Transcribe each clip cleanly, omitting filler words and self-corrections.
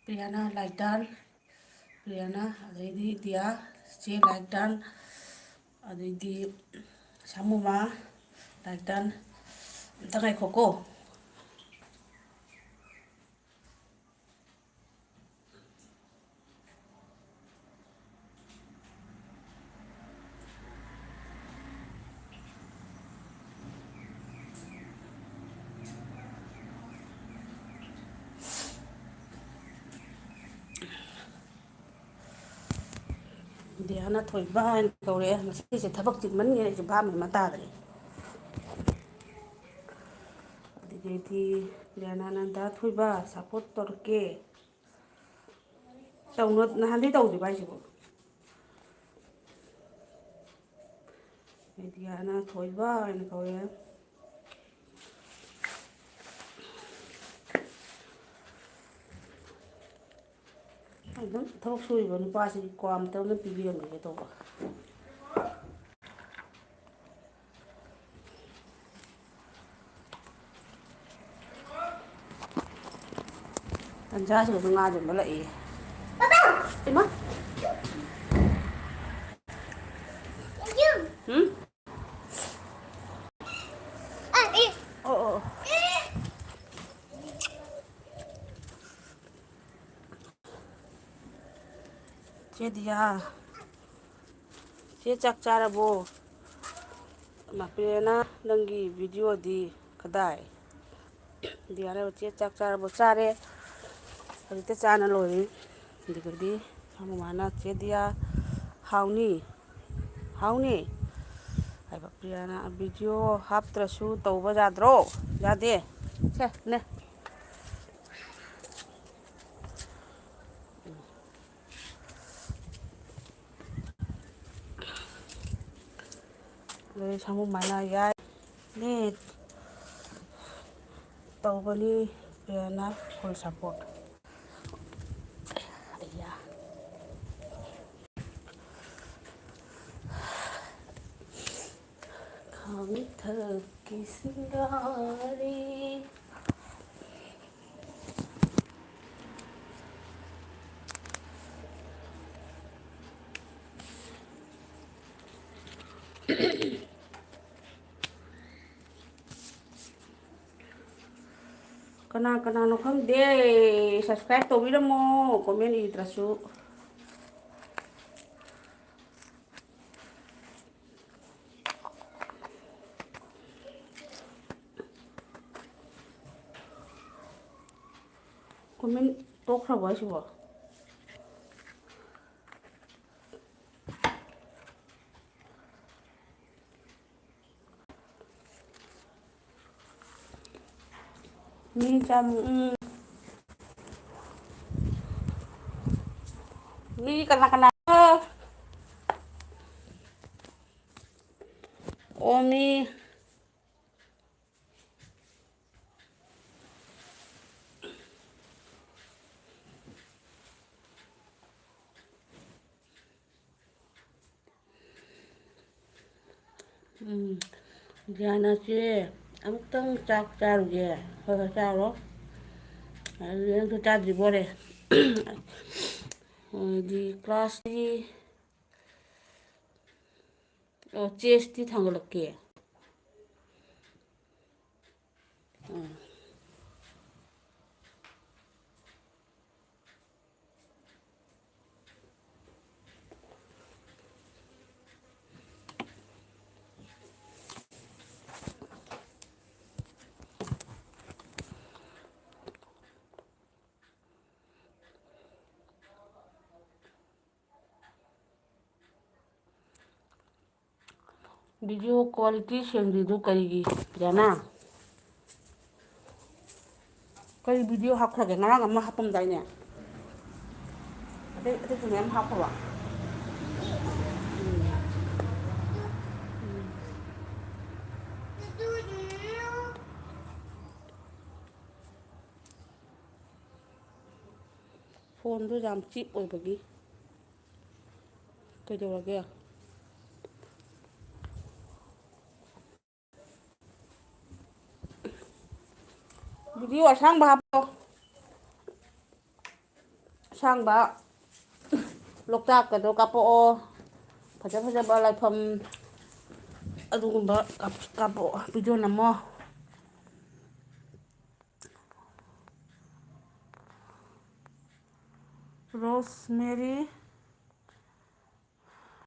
ꯄ꯭ꯔꯤꯌꯥꯅ like ꯗꯥꯟ, ꯄ꯭ꯔꯤꯌꯥꯅ ꯑꯗꯩꯗꯤ ꯗꯤꯌꯥ ꯆꯦ like ꯗꯥꯟ, ꯑꯗꯩꯗꯤ ꯁꯥꯃꯨꯃꯥ ꯂꯥꯏꯛ ꯗꯥꯟ. ꯑꯝꯇ ꯉꯥꯏꯈꯣꯀꯣ. ꯗꯤꯌꯥꯅ ꯊꯣꯏꯕ ꯍꯥꯏꯅ ꯀꯧꯔꯛꯑꯦ. ꯉꯁꯤꯁꯦ ꯊꯕꯛ ꯆꯤꯟꯃꯟꯒꯦ ꯑꯩꯁꯦ ꯚꯥꯞ ꯑꯃ ꯇꯥꯗ꯭ꯔꯦ. ꯑꯗꯒꯤꯗꯤ ꯄ꯭ꯔꯤꯌꯥꯅ ꯗꯥ ꯊꯣꯏꯕ ꯁꯞꯄꯣꯔꯠ ꯇꯧꯔꯛꯀꯦ. ꯅꯍꯥꯟꯗꯩ ꯇꯧꯗ꯭ꯔꯤꯕ ꯍꯥꯏꯁꯤꯕꯣ. ꯗꯤꯌꯥꯅ ꯊꯣꯏꯕ ꯍꯥꯏꯅ ꯀꯧꯔꯛꯑꯦ. ꯑꯗꯨꯝ ꯊꯕꯛ ꯁꯨꯔꯤꯕ ꯅꯨꯄꯥꯁꯤ ꯀ꯭ꯋꯥ ꯑꯃꯇ ꯄꯤꯕꯤꯔꯝꯒꯦ ꯇꯧꯕ. ꯇꯟꯖꯥꯁꯤꯗꯁꯨ ꯉꯥ ꯌꯣꯟꯕ ꯂꯥꯛꯏ. ꯏꯃꯥ. ꯍꯨꯝ? ꯑꯣ ꯑꯣ. ꯆꯦ ꯗꯤꯌꯥ, ꯆꯦ ꯆꯥꯛ ꯆꯥꯔꯕꯣ? ꯄ꯭ꯔꯤꯌꯥꯅ ꯅꯪꯒꯤ ꯚꯤꯗꯤꯑꯣꯗꯤ ꯀꯗꯥꯏ? ꯗꯤꯌꯥꯅ ꯆꯦ ꯆꯥꯛ ꯆꯥꯔꯕꯣ? ꯆꯥꯔꯦ. ꯍꯧꯖꯤꯛꯇ ꯆꯥꯅ ꯂꯣꯏꯔꯤ. ꯑꯗꯨꯒꯗꯤ ꯁꯥꯃꯨꯃꯥꯅ ꯆꯦ ꯗꯤꯌꯥ ꯍꯥꯎꯅꯤ, ꯍꯥꯎꯅꯤ ꯍꯥꯏꯕ. ꯄ꯭ꯔꯤꯌꯥꯅ ꯚꯤꯗꯤꯑꯣ ꯍꯥꯞꯇ꯭ꯔꯁꯨ ꯇꯧꯕ ꯌꯥꯗ꯭ꯔꯣ? ꯌꯥꯗꯦ. ꯁꯦ ꯅꯦ. ꯑꯗꯩ ꯁꯥꯃꯨꯃꯥꯅ ꯌꯥꯏ ꯅꯦ ꯇꯧꯕꯅꯤ. ꯄ꯭ꯔꯤꯌꯥꯅ ꯐꯨꯜ ꯁꯞꯄꯣꯔꯠ. ꯑꯩꯌꯥ. ꯈꯥꯡꯊꯛꯀꯤ ꯁꯤꯡꯒꯥꯔꯤ. ꯀꯅꯥ ꯀꯅꯥꯅꯣ ꯈꯪꯗꯦ. ꯁꯞꯁꯀ꯭ꯔꯥꯏꯕ ꯇꯧꯕꯤꯔꯝꯃꯣ ꯀꯣꯃꯦꯟ ꯏꯗ꯭ꯔꯁꯨ. ꯀꯣꯃꯦꯟ ꯇꯣꯛꯈ꯭ꯔꯕꯣ ꯍꯥꯏꯁꯤꯕꯣ? ꯃꯤ ꯀꯅꯥ ꯀꯅꯥ? ꯑꯣꯃꯤ. ꯗꯤꯌꯥꯅꯆꯦ ꯑꯃꯨꯛꯇꯪ ꯆꯥꯛ ꯆꯥꯔꯨꯒꯦ. ꯍꯣꯏ ꯍꯣꯏ ꯆꯥꯔꯣ. ꯑꯗꯨꯗꯤ ꯅꯪꯁꯨ ꯆꯥꯗ꯭ꯔꯤꯕꯣꯔꯦ? ꯑꯗꯨꯗꯤ ꯀ꯭ꯂꯥꯁꯇꯤ ꯆꯦꯁꯇꯤ ꯊꯥꯡꯒꯠꯂꯛꯀꯦ. ꯚꯤꯗꯤꯑꯣ ꯀ꯭ꯋꯥꯂꯤꯇꯤ ꯁꯦꯡꯗ꯭ꯔꯤꯗꯨ ꯀꯔꯤꯒꯤ ꯄ꯭ꯔꯤꯌꯥꯅ? ꯀꯔꯤ ꯚꯤꯗꯤꯑꯣ ꯍꯥꯞꯈ꯭ꯔꯒꯦ? ꯉꯔꯥꯡ ꯑꯃ ꯍꯥꯞꯄꯝꯗꯥꯏꯅꯦ. ꯑꯇꯩꯁꯨ ꯃꯌꯥꯝ ꯍꯥꯞꯈ꯭ꯔꯕ? ꯐꯣꯟꯗꯨ ꯌꯥꯝ ꯆꯤꯞ ꯑꯣꯏꯕꯒꯤ. ꯀꯩꯗꯧꯔꯒꯦ? ꯚꯤꯗꯤꯑꯣ ꯑꯁꯥꯡꯕ ꯍꯥꯞꯄꯣ. ꯁꯥꯡꯕ ꯂꯣꯛꯇꯥꯛꯀꯗꯣ ꯀꯥꯞꯄꯛꯑꯣ ꯐꯖ ꯐꯖꯕ ꯂꯥꯏꯐꯝ ꯑꯗꯨꯒꯨꯝꯕ ꯀꯥꯞꯄꯛꯑꯣ ꯚꯤꯗꯤꯑꯣ ꯅꯝꯃꯣ ꯔꯣꯁꯃꯦꯔꯤ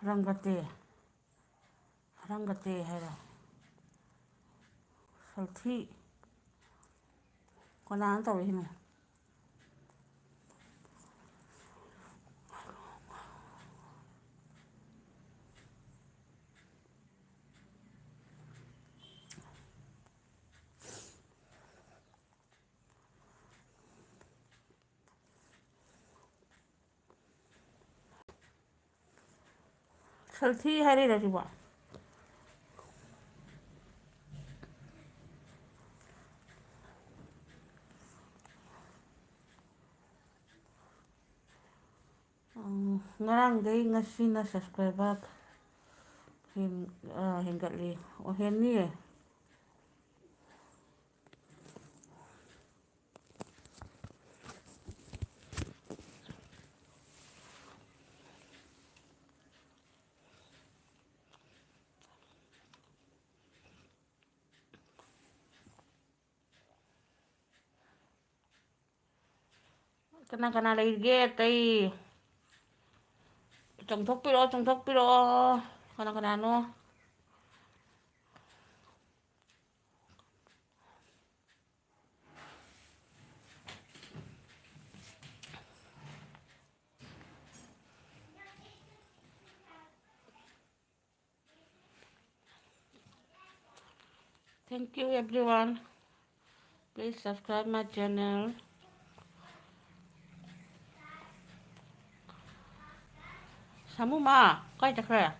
ꯔꯪꯒꯇꯦ ꯍꯥꯏꯔꯣ ꯁꯜꯊꯤ ꯀꯅꯥꯅ ꯇꯧꯔꯛꯏꯅꯣ ꯁꯜꯊꯤ ꯍꯥꯏꯔꯛꯏꯔꯣ ꯁꯤꯕꯣ ꯉꯔꯥꯡꯗꯩ ꯉꯁꯤꯅ ꯁꯕꯁꯀ꯭ꯔꯥꯏꯕꯔ ꯍꯦꯟꯒꯠꯂꯤ ꯑꯣ ꯍꯦꯟꯅꯤꯌꯦ ꯀꯅꯥ ꯀꯅꯥ ꯂꯩꯔꯤꯒꯦ ꯑꯇꯩ ꯆꯣꯡꯊꯣꯛꯄꯤꯔꯛꯑꯣ ꯀꯅꯥ ꯀꯅꯥꯅꯣ Thank you everyone. Please subscribe my channel. 사무마 까이자 그래.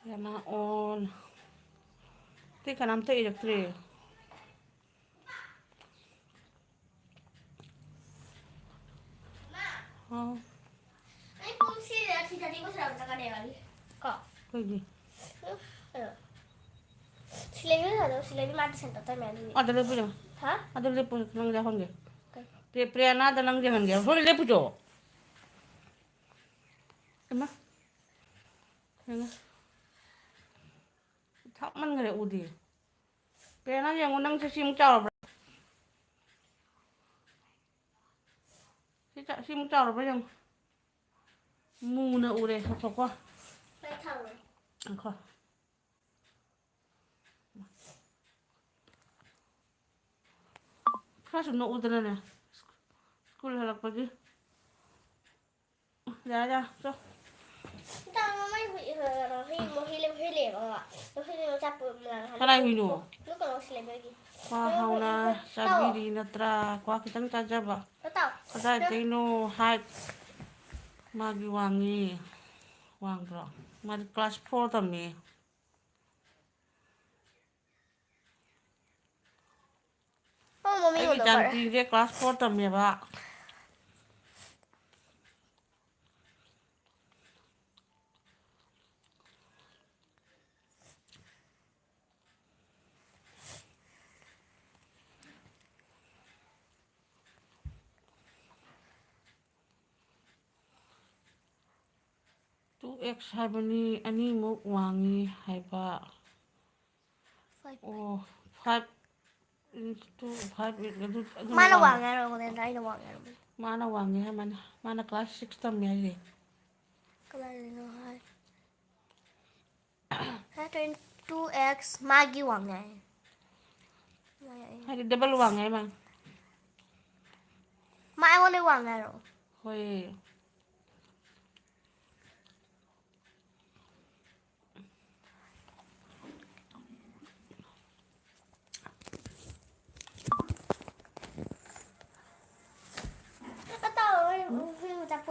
Yana on. Tika namta ilektri. Oh. Ay, kung si Daddy ko sila nakadewan. Ko. Kaya. Sila yun ano, sila yung mati senta tayo meron. Ada lepu jang. Ha? Ada lepu nang jahon ge. Okay. Priyana ada nang jahon ge. Hoi lepu jo. Emma. Emma. Thap man ngare udi. Priyana yang unang sa sim chao. Sim chao ba yang. Mu na ure sa ko. May tao. Ko. Kaso no udana na. School halak pagi. Ya, so. Ito, mamay hilim nga. Hilim sa po lang. Karay hino. Luko lang sila bagi. Kwa hauna sabiri natra kwa kitang tajaba. Ito. Kada tino height magi wangi wang bro. Mari class 4 tami. Oh, mami Ai janti je class 4 tami ba. Tu x haibani ani mo wangi haiba. Oh 5 to 5 Mana wangan ako din tayo na wangan. Mana wangi ha mana class 6 tami ai. Kalala no hai. Pattern 2x magi wangan. Hai double wangi man. Mai wala wangan. Hoi.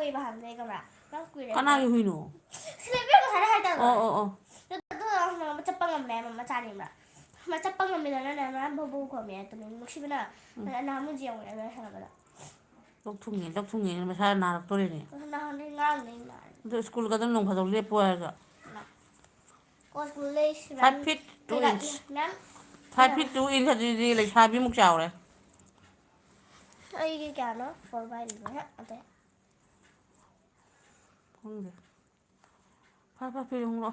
꾸이바 한데 이거라. 난 꾸이래. 까나기 후이노. 슬레비가 잘 하잖아. 어어어. 또 macam 내 macam macam 나 보고 거면 또 혹시나 나무 지역을 내가 살아봐. 떡퉁이 마사 나락 또래니. 나 한데 나랑 나. 너 스쿨 가던 놈 가서 레포야가. Cosplay 5 feet 2 inch. 5 feet 2 inch thì lấy 2 mục chảo đấy. 이게 क्या ना 4x 이거야? 어때? không được. 8 feet không đâu.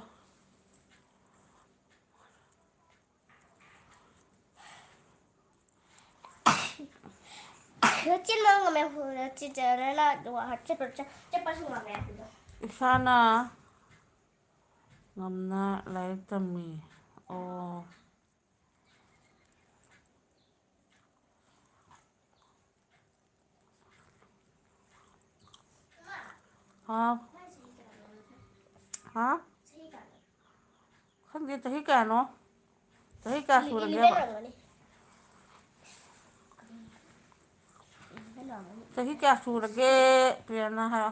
찐 먹은 거면 후려 진짜 내가 누가 합쳐 ጨ빠신 거면 Sana ngầm na lấy tầm mì. Ồ. Hả? Hả? Không biết thấy cả nó. Thấy cả số là ghê bà. Thấy cả số là ghê. Bây na hả?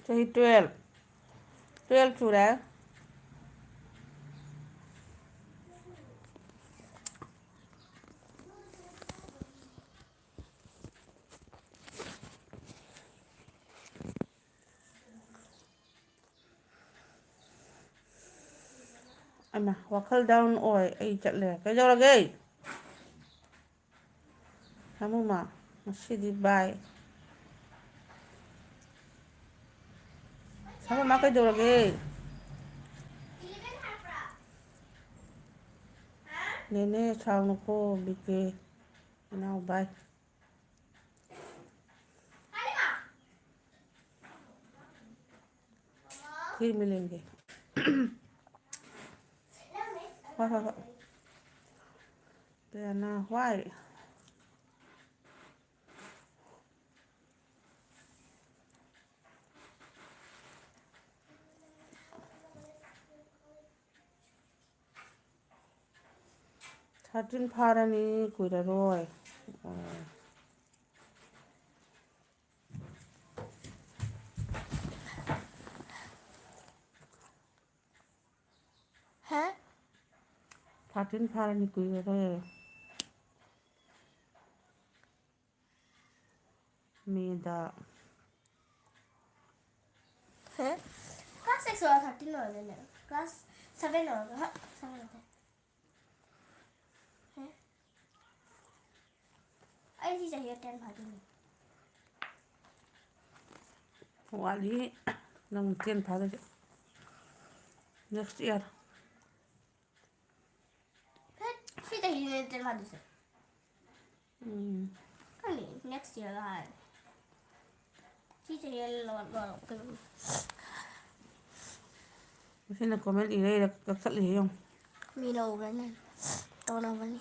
Thấy 12. 12 số đấy. Ama wakal down oi ai chặt lẹ cái đâu là ghê kamu mà masih di bay kamu mah cái đâu là ghê nene sao nó cô bị kê nào bay khi mình lên kì hoa đây là hoa 사진 파라니 구이라로 hả? 사진 파라니 구이라로 미다 hả? Class 6 là 13 rồi nè. Class 7 rồi hả? 7 rồi. Hả? Ai thì chạy 10 phải wali nang tiền phá được next year Thì chạy 10 phải được. Cái này next year là thì chạy lo cái xin là comment ý đây là các sắt lý không mi nấu cái này. Tao nấu cái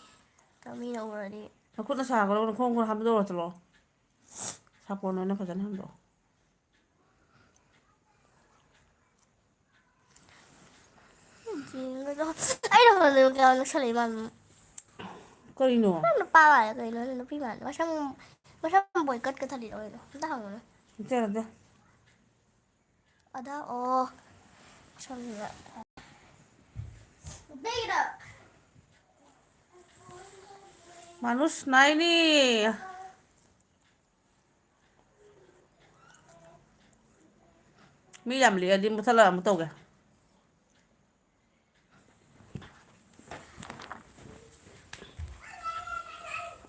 tao mi nấu rồi đi. nó cũng nó xả có đâu nó không có ham đồ rồi sao con nó phải dẫn ham đồ Ai đâu mà được cái nó xử lý mà có đi nữa nó ba lại cái nó phi mà mà sao bồi cất cái thật đi rồi nó hỏng rồi thế là thế ở đó ô sao vậy đây đó Manus naik nih. Mi jam liya di masalah mo to ga.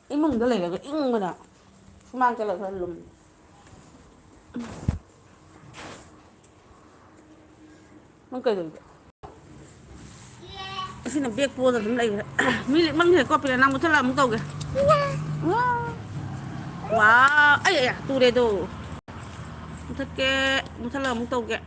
Imong dali ga ing mo na. Sumang ka lang sa lum. Mong kay dali. Xin là biết vua rồi chúng đây mi mang thể có phải là năm một thất là một tàu kìa wow ấy à tu đây tu một thất kê một thất là một tàu kìa